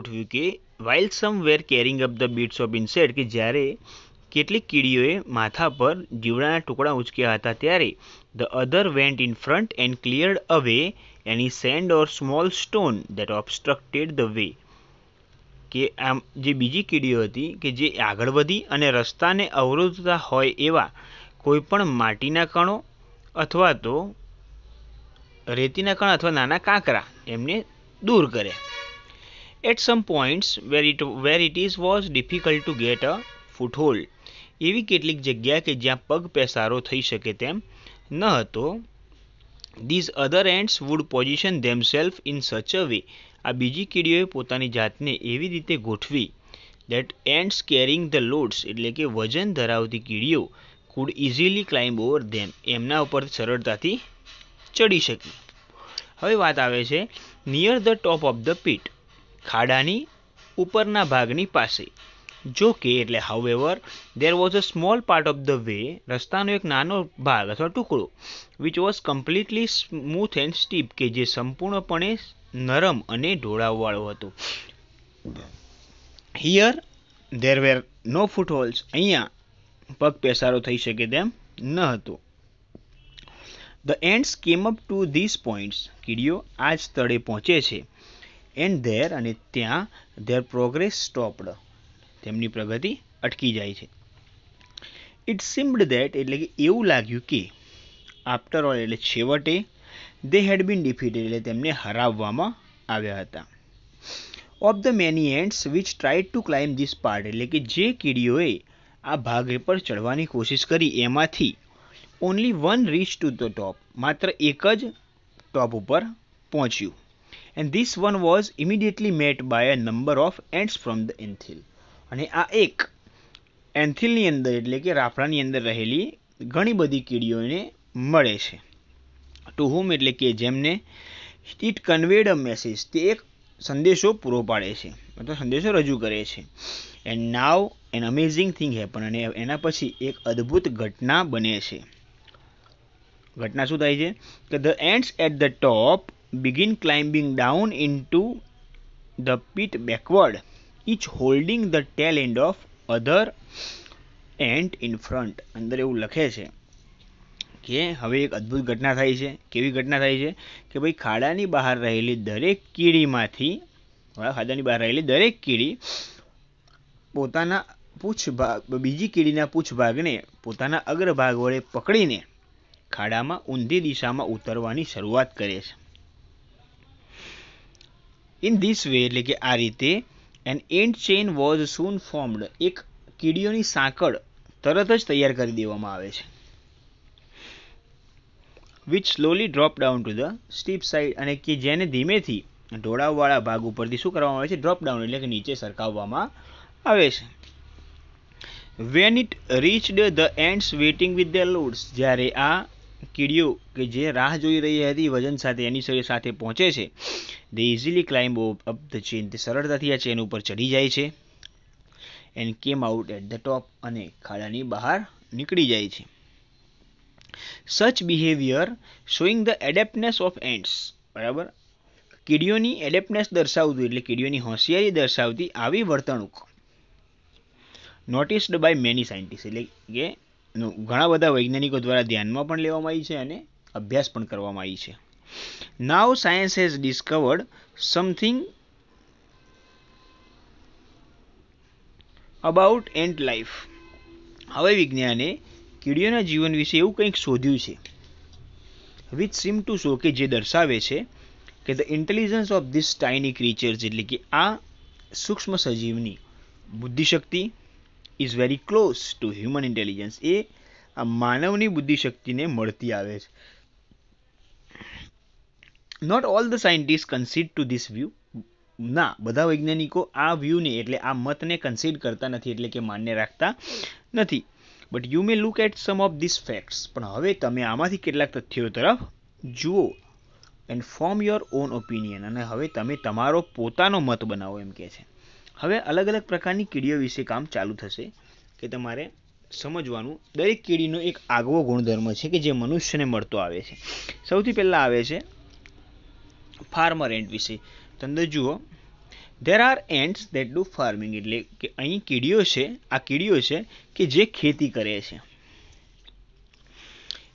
ગોઠવ્યું કે while some were carrying up the bits of insect, કે જ્યારે કેટલીક કીડીઓએ માથા પર જીવડાના ટુકડા ઉંચક્યા હતા ત્યારે the other went in front and cleared away any sand or small stone that obstructed the way. કે આમ જે બીજી કીડીઓ હતી કે જે આગળ વધી અને રસ્તાને અવરોધતા હોય એવા કોઈપણ માટીના કણો અથવા તો રેતીના કણ અથવા નાના કાંકરા એમને દૂર કર્યા. At some points where it was difficult to get a foothold, એવી કેટલીક જગ્યા કે જ્યાં પગ પેસારો થઈ શકે તેમ ન હતો, these other ants would position themselves in such a way, આ બીજી કીડીઓએ પોતાની જાતને એવી રીતે ગોઠવી that ants carrying the loads, એટલે કે વજન ધરાવતી કીડીઓ could easily climb over them, એમના ઉપર સરળતાથી ચડી શકી. હવે વાત આવે છે near the top of the pit, ખાડાની ઉપરના ભાગની પાસે. જો કે એટલે however there was a small part of the way, રસ્તાનો એક નાનો ભાગ અથવા ટુકડો which was completely smooth and steep, કે જે સંપૂર્ણપણે નરમ અને ઢોળાવવાળો હતો. Here there were no footholds, અહીંયા પગ પેસારો થઈ શકે તેમ ન હતો. The ants came up to these points, કીડીઓ આ જ સ્થળે પહોંચે છે, and there અને ત્યાં their progress stopped, તેમની પ્રગતિ અટકી જાય છે. It seemed that, એટલે કે એવું લાગ્યું કે after all, એટલે છેવટે they had been defeated, એટલે તેમને હરાવવામાં આવ્યા હતા. Of the many ants which tried to climb this part, એટલે કે જે કીડીઓએ આ ભાગ પર ચડવાની કોશિશ કરી એમાંથી only one reached to the top, માત્ર એક જ ટોપ ઉપર પહોંચ્યું. And this one was immediately met by a number of ants from the anthill, અને આ એક એન્થિલની અંદર એટલે કે રાફડાની અંદર રહેલી ઘણી બધી કીડીઓને મળે છે. ટુ હુમ એટલે કે જેમને ઇટ કન્વેડ અ મેસેજ, તે એક સંદેશો પૂરો પાડે છે અથવા સંદેશો રજૂ કરે છે. And now N amazing thing happen, અને એના પછી એક અદ્ભુત ઘટના બને છે. ઘટના શું થાય છે કે the ants at the top begin climbing down into the pit backward, each holding the tail end of other ant in front. અંદર એવું લખે છે કે હવે એક અદ્ભુત ઘટના થાય છે. કેવી ઘટના થાય છે કે ભાઈ ખાડાની બહાર રહેલી દરેક કીડીમાંથી પોતાના બીજી કીડીના પૂછ ભાગને પોતાના અગ્રભાગ વડે પકડીને ખાડામાં ઊંધી દિશામાં ઉતરવાની શરૂઆત કરે છે. ઇન ધીસ વે, એટલે કે આ રીતે an ant chain was soon formed, એક કીડીઓની સાંકળ તરત જ તૈયાર કરી દેવામાં આવે છે. which slowly drop down to the steep side, અને કે જેને ધીમેથી ઢોળાવવાળા ભાગ ઉપરથી શું કરવામાં આવે છે, ડ્રોપ ડાઉન એટલે કે નીચે સરકાવવામાં આવે છે. when it reached the ants waiting with their loads, જ્યારે આ કીડીઓ કે જે રાહ જોઈ રહી હતી વજન સાથે એની સાથે પહોંચે છે, they easily climb up the chain, તે સરળતાથી આ ચેન ઉપર ચડી જાય છે. and came out at the top, અને ખાડાની બહાર નીકળી જાય છે. such behavior showing the adeptness of ants, બરાબર, કીડીઓની એડેપ્ટનેસ દર્શાવતું એટલે કીડીઓની હોશિયારી દર્શાવતી આવી વર્તણૂક નોટિસ્ડ બાય મેની સાયન્ટિસ્ટ, એટલે કે ઘણા બધા વૈજ્ઞાનિકો દ્વારા ધ્યાનમાં પણ લેવામાં આવી છે અને અભ્યાસ પણ કરવામાં આવી છે. Now science has discovered something about ant life, હવે વિજ્ઞાને કીડીઓના જીવન વિશે એવું કંઈક શોધ્યું છે વિચ સીમ ટુ શો, કે જે દર્શાવે છે કે the intelligence of this tiny creatures, એટલે કે આ સૂક્ષ્મ સજીવની બુદ્ધિશક્તિ is very close to human intelligence, એ આ માનવની બુદ્ધિશક્તિને મળતી આવે છે. Not all the scientist concede to this view, ના બધા વૈજ્ઞાનિકો આ વ્યૂને એટલે આ મતને કન્સીડ કરતા નથી, એટલે કે માન્ય રાખતા નથી. But you may look at some of these facts, પણ હવે તમે આમાંથી કેટલાક તથ્યો તરફ જુઓ. And form your own opinion, અને હવે તમે તમારો પોતાનો મત બનાવો એમ કહે છે. હવે અલગ અલગ પ્રકારની કીડીઓ વિશે કામ ચાલુ થશે કે તમારે સમજવાનું દરેક કીડીનો એક આગવો ગુણધર્મ છે કે જે મનુષ્યને મળતો આવે છે. સૌથી પહેલાં આવે છે ફાર્મર એન્ટ વિશે. તો અંદર જુઓ, There are ants that do farming, એટલે કે અહીં કીડીઓ છે, આ કીડીઓ છે કે જે ખેતી કરે છે.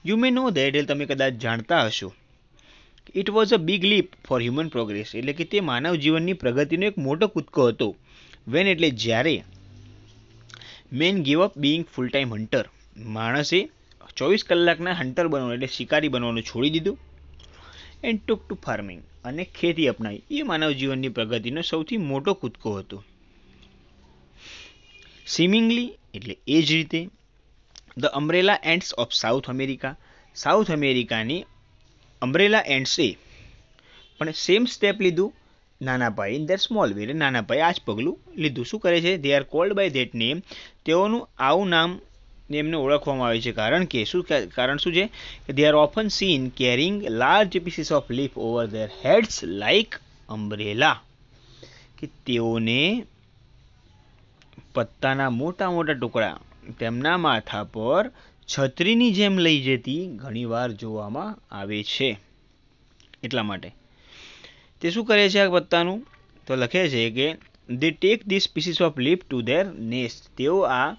You may know that, એટલે તમે કદાચ જાણતા હશો. It was a big leap for human progress, એટલે કે તે માનવ જીવનની પ્રગતિનો એક મોટો કૂદકો હતો. When, એટલે જ્યારે men gave up being full time hunter, માણસે 24 કલાકના હન્ટર બનવાનું એટલે શિકારી બનવાનું છોડી દીધું. એન્ડ ટુક ટુ ફાર્મિંગ, અને ખેતી અપનાવી. એ માનવ જીવનની પ્રગતિનો સૌથી મોટો કૂદકો હતો. સિમિંગલી, એટલે એ જ રીતે the umbrella ants of south America, south અમેરિકાની અમ્બ્રેલા એન્ટ્સે પણ સેમ સ્ટેપ લીધું નાના પાયે, ઇન ધેર સ્મોલ વે, એટલે નાના પાયે આ જ પગલું લીધું. શું કરે છે? They are called by that name, તેઓનું આવું નામ એમને ઓળખવામાં આવે છે કારણ કે કારણ શું છે કે they are often seen carrying large pieces of leaf over their heads like umbrella, કે તેઓને પત્તાના મોટા મોટા ટુકડા તેમના માથા પર છત્રીની જેમ લઈ જતી ઘણીવાર જોવામાં આવે છે. એટલા માટે તે શું કરે છે આ પત્તાનું? તો લખે છે કે they take these pieces of leaf to their nest, તેઓ આ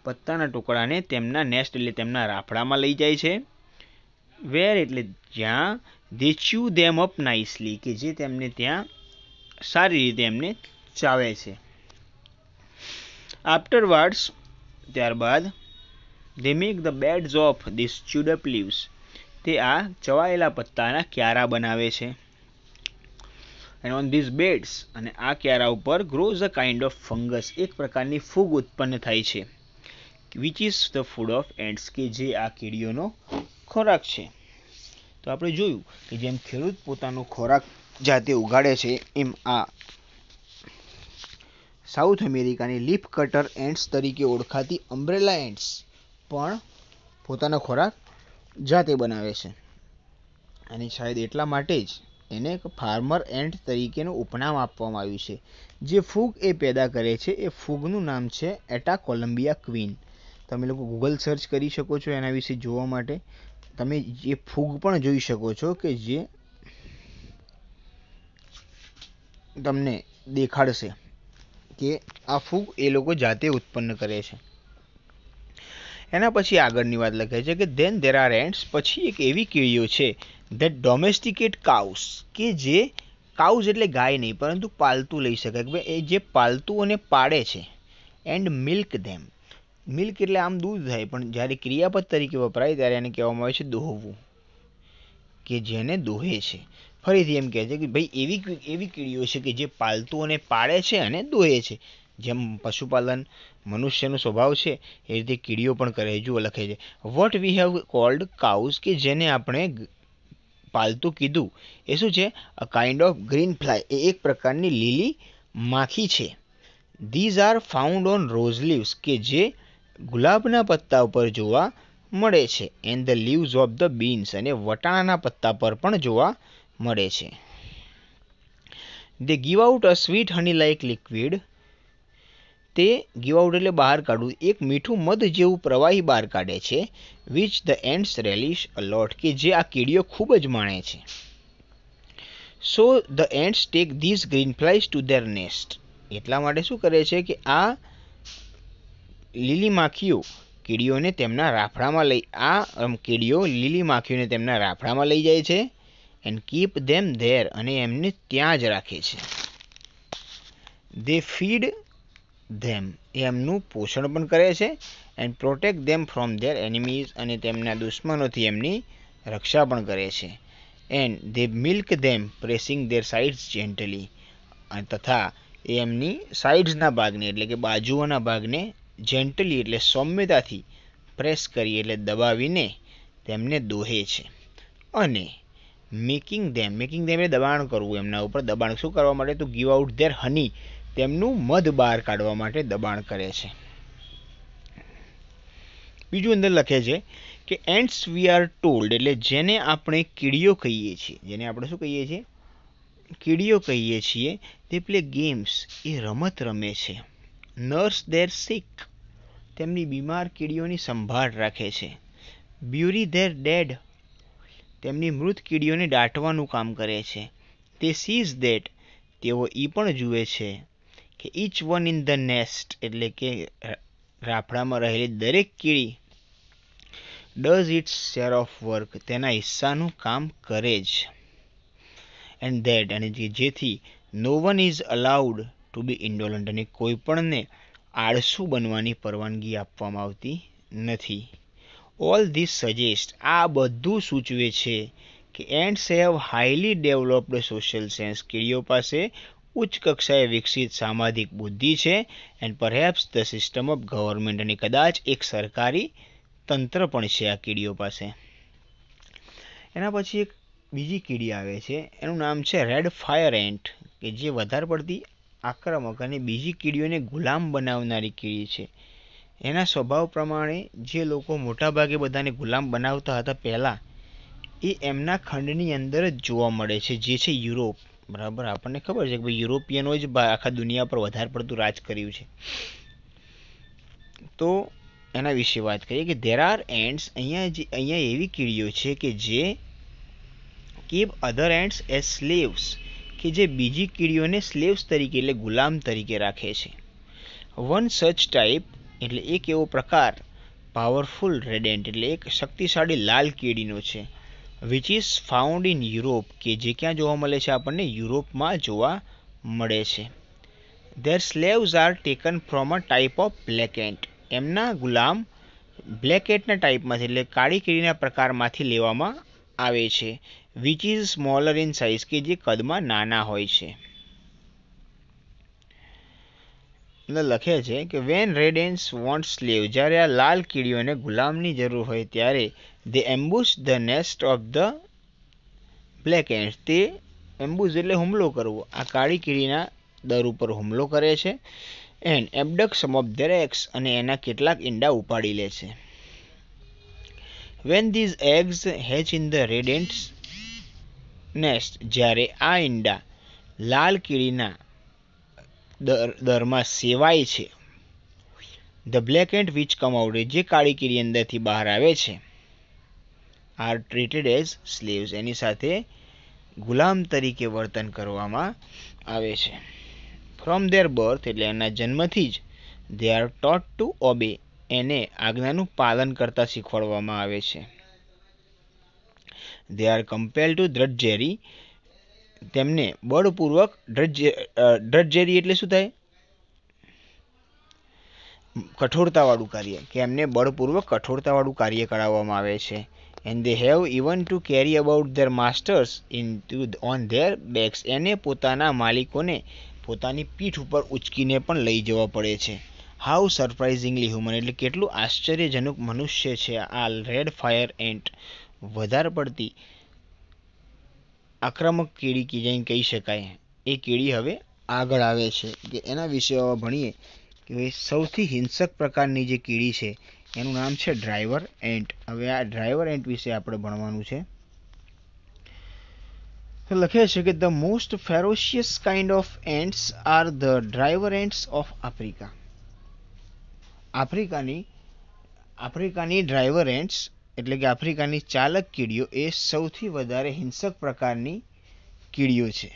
પત્તાના ટુકડાને તેમના નેસ્ટ એટલે તેમના રાફડામાં લઈ જાય છે. વેર, એટલે જ્યાં દે ચ્યુ ધેમ અપ નાઇસલી, કે જે તેમને ત્યાં સારી રીતે એમને ચાવે છે. આફ્ટરવર્ડ્સ, ત્યારબાદ they make the beds of this chewed up leaves, તે આ ચવાયેલા પત્તાના ક્યારા બનાવે છે. એન્ડ ઓન ધીસ બેડ્સ, અને આ ક્યારા ઉપર grows a kind of fungus, એક પ્રકારની ફૂગ ઉત્પન્ન થાય છે. Which is the food of ants, કે જે આ કીડીઓનો ખોરાક છે. તો આપણે જોયું કે જેમ ખેડૂત પોતાનો ખોરાક જાતે ઉગાડે છે, એમ આ સાઉથ અમેરિકાની લીફ કટર એન્ટ્સ તરીકે ઓળખાતી અમ્બ્રેલા એન્ટ્સ પણ પોતાનો ખોરાક જાતે બનાવે છે. અને શાયદ એટલા માટે જ એને એક ફાર્મર એન્ટ તરીકેનું ઉપનામ આપવામાં આવ્યું છે. જે ફૂગ એ પેદા કરે છે એ ફૂગનું નામ છે એટા કોલમ્બિયા ક્વીન. તમે લોકો ગૂગલ સર્ચ કરી શકો છો એના વિશે જોવા માટે. તમે એ ફૂગ પણ જોઈ શકો છો કે જે તમને દેખાડશે કે આ ફૂગ એ લોકો જાતે ઉત્પન્ન કરે છે. એના પછી આગળની વાત લખે છે કે ધેન ધેર આર એન્ટ્સ, પછી એક એવી કીડીઓ છે ધેટ ડોમેસ્ટિકેટ કાઉસ, કે જે કાઉસ એટલે ગાય નહીં પરંતુ પાલતું લઈ શકાય, કે એ જે પાલતું અને પાડે છે. એન્ડ મિલ્ક ધેમ, મિલ્ક એટલે આમ દૂધ થાય પણ જ્યારે ક્રિયાપદ તરીકે વપરાય ત્યારે એને કહેવામાં આવે છે દોહવું, કે જેને દોહે છે. ફરીથી એમ કહે છે કે ભાઈ એવી કીડીઓ છે કે જે પાલતું અને પાડે છે અને દોહે છે. જેમ પશુપાલન મનુષ્યનો સ્વભાવ છે એ રીતે કીડીઓ પણ કરે. જુઓ લખે છે what we have called cows, કે જેને આપણે પાલતું કીધું એ શું છે? A kind of green fly, એ એક પ્રકારની લીલી માખી છે. These are found on rose leaves, કે જે ગુલાબના પત્તા ઉપર જોવા મળે છે. And the leaves of the beans, અને વટાણાના પત્તા પર પણ જોવા મળે છે. They give out a sweet honey like liquid, તે ગીવ આઉટ એટલે બહાર કાઢવું, એક મીઠું મધ જેવું પ્રવાહી બહાર કાઢે છે. Which the ants relish a lot, કે જે આ કીડીઓ ખૂબ જ માણે છે. So the ants take these green flies to their nest, એટલા માટે શું કરે છે કે આ લીલી માખીઓ કીડીઓને તેમના રાફડામાં લીલી માખીઓને તેમના રાફડામાં લઈ જાય છે. એન્ડ કીપ ધેમ ધેર, અને એમને ત્યાં જ રાખે છે. દે ફીડ ધેમ, એમનું પોષણ પણ કરે છે. And protect them from there enemies, અને તેમના દુશ્મનોથી એમની રક્ષા પણ કરે છે. And they milk them pressing there sides gently, તથા એ એમની સાઇડ્સના ભાગને એટલે કે બાજુઓના ભાગને જેન્ટલી એટલે સૌમ્યતાથી પ્રેસ કરી એટલે દબાવીને તેમને દોહે છે. અને મેકિંગ ધેમ એટલે દબાણ કરવું, એમના ઉપર દબાણ શું કરવા માટે? તો ગીવ આઉટ ધેર હની, તેમનું મધ બહાર કાઢવા માટે દબાણ કરે છે. બીજું અંદર લખે છે કે એન્ડ્સ વી આર ટોલ્ડ, એટલે જેને આપણે કીડીઓ કહીએ છીએ, જેને આપણે શું કહીએ છીએ? કીડીઓ કહીએ છીએ. તે પ્લે ગેમ્સ, એ રમત રમે છે. નર્સ ધેર સિક, તેમની બીમાર કીડીઓની સંભાળ રાખે છે. બ્યુરી ધેર ડેડ, તેમની મૃત કીડીઓને દાટવાનું કામ કરે છે. તે સીઝ ધેટ, તેઓ એ પણ જુએ છે કે each one in the nest એટલે કે રાફડામાં રહેલી દરેક કીડી does its share of work તેના હિસ્સાનું કામ કરે જ એન્ડ ધેટ અને જેથી no one is allowed to be indolent અને કોઈ પણને આળસુ બનવાની પરવાનગી આપવામાં આવતી નથી. ઓલ ધીસ સજેસ્ટ આ બધું સૂચવે છે કે ants have highly developed social sense કીડીઓ પાસે ઉચ્ચ કક્ષાએ વિકસિત સામાજિક બુદ્ધિ છે and perhaps the system of government અને કદાચ એક સરકારી તંત્ર પણ છે આ કીડીઓ પાસે. એના પછી એક બીજી કીડી આવે છે એનું નામ છે રેડ ફાયર એન્ટ કે જે વધારે પડતી આક્રમક અને બીજી કીડીઓને ગુલામ બનાવનારી કીડી છે. એના સ્વભાવ પ્રમાણે જે લોકો મોટાભાગે બધાને ગુલામ બનાવતા હતા પહેલાં એ એમના ખંડની અંદર જ જોવા મળે છે જે છે યુરોપ. બરાબર આપણને ખબર છે કે ભાઈ યુરોપિયનો જ આખા દુનિયા પર વધારે પડતું રાજ કર્યું છે. તો એના વિશે વાત કરીએ કે ધેર આર એન્ડ્સ અહીંયા એવી કીડીઓ છે કે જે કીપ અધર એન્ડ્સ એઝ સ્લેવ્સ કે જે બીજી કીડીઓને સ્લેવ્સ તરીકે એટલે ગુલામ તરીકે રાખે છે. વન સચ ટાઈપ એટલે એક એવો પ્રકાર પાવરફુલ રેડેન્ટ એટલે એક શક્તિશાળી લાલ કીડીનો છે which is found in Europe કે જે ક્યાં જોવા મળે છે આપણને યુરોપમાં જોવા મળે છે. Their slaves are taken from a type of black ant એમના ગુલામ બ્લેક એન્ટના ટાઈપમાંથી એટલે કાળી કીડીના પ્રકારમાંથી લેવામાં આવે છે which is smaller in size કે જે કદમાં નાના હોય છે. લખે છે કે when red ants want slave જ્યારે આ લાલ કીડીઓને ગુલામની જરૂર હોય ત્યારે they ambush the nest of the black ants તે એમ્બુશ એટલે હુમલો કરવો આ કાળી કીડીના દર ઉપર હુમલો કરે છે and abduct some of their eggs અને એના કેટલાક ઈંડા ઉપાડી લે છે. When these eggs hatch in the red ants nest જ્યારે આ ઈંડા લાલ કીડીના દરમાં સેવાય છે the black ant which come out જે કાળી કીડી અંદરથી બહાર આવે છે આર ટ્રીટેડ એઝ સ્લેવ્સ એની સાથે ગુલામ તરીકે વર્તન કરવામાં આવે છે. ફ્રોમ ધેર બર્થ એટલે એના જન્મથી જ they are taught to obey એને આજ્ઞાનું પાલન કરતા શીખવાડવામાં આવે છે. દે આર કમ્પેલ્ડ ટુ ડ્રડજેરી તેમને બળપૂર્વક ડ્રડજેરી એટલે શું થાય કઠોરતાવાળું કાર્ય કે એમને બળપૂર્વક કઠોરતાવાળું કાર્ય કરાવવામાં આવે છે. And they have even to carry about their masters on there backs એને પોતાના માલિકોને પોતાની પીઠ ઉપર ઉચકીને પણ લઈ જવા પડે છે. હાઉ સરપ્રાઇઝિંગલી હ્યુમન એટલે કેટલું આશ્ચર્યજનક મનુષ્ય છે આ રેડ ફાયર એન્ટ વધારે પડતી આક્રમક કીડી કે જઈને કહી શકાય. એ કીડી હવે આગળ આવે છે કે એના વિશે ભણીએ કે સૌથી હિંસક પ્રકારની જે કીડી છે એનું નામ છે ડ્રાઈવર એન્ટ. હવે આ ડ્રાઈવર એન્ટ વિશે આપણે ભણવાનું છે. તો લખે છે કે the most ferocious kind of ants are the driver ants of Africa. આફ્રિકાની ડ્રાઈવર એન્ટ્સ એટલે કે આફ્રિકાની ચાલક કીડીઓ એ સૌથી વધારે હિંસક પ્રકારની કીડીઓ છે.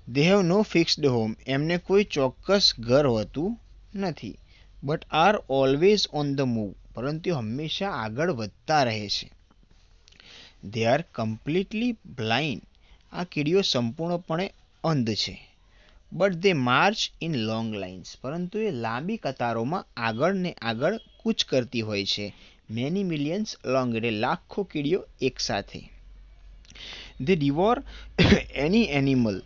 They have no fixed home એમને કોઈ ચોક્કસ ઘર હોતું નથી but are always on the move પરંતુ હંમેશા આગળ વધતા રહે છે. દે આર કમ્પ્લીટલી બ્લાઇન્ડ આ કીડીઓ સંપૂર્ણપણે અંધ છે. But they March in long lines પરંતુ એ લાંબી કતારોમાં આગળ ને આગળ કૂચ કરતી હોય છે. મેની મિલિયન્સ લોંગ એટલે લાખો કીડીઓ એકસાથે. They devour any animal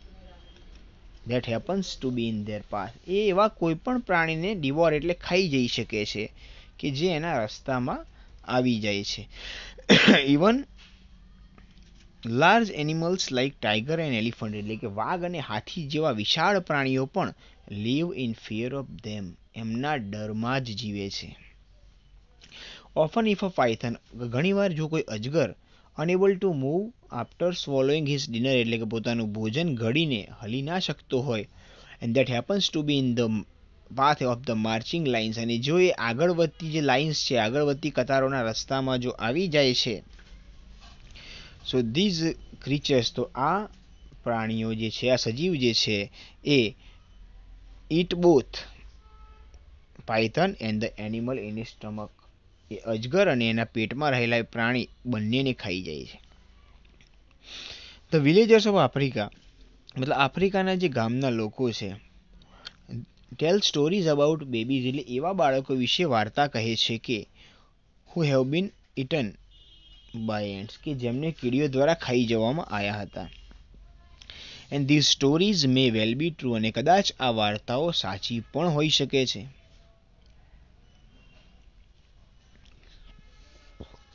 that happens to be in their path એ એવા કોઈ પણ પ્રાણીને ડિવોર એટલે ખાઈ જઈ શકે છે કે જે એના રસ્તામાં આવી જાય છે. Even large animals like tiger and elephant એટલે કે વાઘ અને હાથી જેવા વિશાળ પ્રાણીઓ પણ live in fear of them એમના ડરમાં જ જીવે છે. ઓફન ઇફ અ પાયથન ઘણીવાર જો કોઈ અજગર unable to move after swallowing his dinner એટલે કે પોતાનું ભોજન ઘડીને હલી ના શકતો હોય and that happens to be in the path of the marching lines અને જો એ આગળ વધતી જે લાઇન્સ છે આગળ વધતી કતારોના રસ્તામાં જો આવી જાય છે સો ધીઝ ક્રીચર્સ તો આ પ્રાણીઓ જે છે, આ સજીવ જે છે એ eat both python and the animal in his stomach. એ અજગર અને એના પેટમાં રહેલા પ્રાણી બંનેને ખાઈ જાય છે. ધ વિલેજર્સ ઓફ આફ્રિકા, મતલબ આફ્રિકાના જે ગામના લોકો છે, ટેલ સ્ટોરીઝ અબાઉટ બેબીઝ, એટલે એવા બાળકો વિશે વાર્તા કહે છે કે who have been eaten by ants, કે જેમને કીડીઓ દ્વારા ખાઈ જવામાં આવ્યા હતા. And these stories may well be true, અને કદાચ આ વાર્તાઓ સાચી પણ હોઈ શકે છે.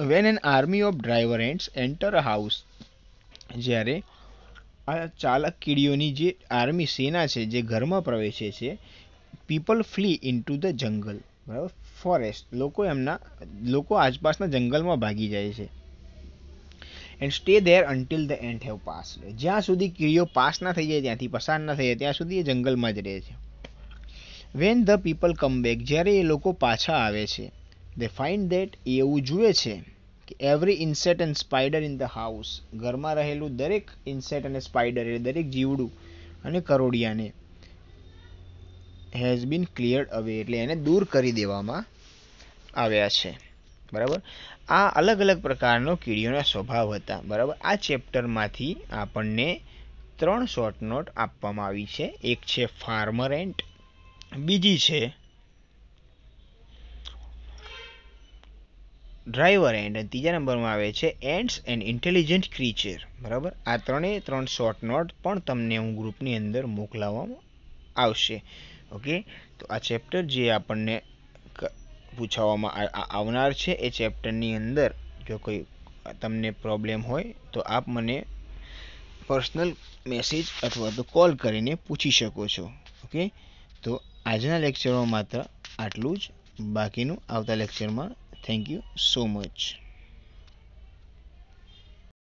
When an army of driver ants enter a house, જ્યારે આ ચાલક કીડીઓની જે આર્મી સેના છે જે ઘરમાં પ્રવેશે છે, people flea into the jungle, બરાબર, ફોરેસ્ટ, લોકો આસપાસના જંગલમાં ભાગી જાય છે. And stay there until the ant have pass, જ્યાં સુધી કીડીઓ પાસ ના થઈ જાય, ત્યાંથી પસાર ના થઈ જાય ત્યાં સુધી એ જંગલમાં જ રહે છે. When the people come back, જ્યારે એ લોકો પાછા આવે છે, દે ફાઇન્ડ ધેટ, એ એવું જુએ છે કે every insect and spider in the house, ઘરમાં રહેલું દરેક ઇન્સેક્ટ અને સ્પાઈડર, એટલે દરેક જીવડું અને કરોડિયાને હેઝ બીન ક્લિયર્ડ અવે, એટલે એને દૂર કરી દેવામાં આવ્યા છે. બરાબર, આ અલગ અલગ પ્રકારનો કીડીઓના સ્વભાવ હતા. બરાબર, આ ચેપ્ટરમાંથી આપણને 3 શોર્ટ નોટ આપવામાં આવી છે. એક છે ફાર્મર એન્ટ, બીજી છે ડ્રાઈવર એન્ટ, અને ત્રીજા નંબરમાં આવે છે એન્ટ્સ એન્ડ ઇન્ટેલિજન્ટ ક્રીચર. બરાબર, આ 3 શોર્ટ નોટ પણ તમને હું ગ્રુપની અંદર મોકલાવવામાં આવશે. ઓકે, તો આ ચેપ્ટર જે આપણને પૂછવામાં આવનાર છે, એ ચેપ્ટરની અંદર જો કોઈ તમને પ્રોબ્લેમ હોય તો આપ મને પર્સનલ મેસેજ અથવા તો કોલ કરીને પૂછી શકો છો. ઓકે, તો આજના લેક્ચરમાં માત્ર આટલું જ, બાકીનું આવતા લેક્ચરમાં. Thank you so much.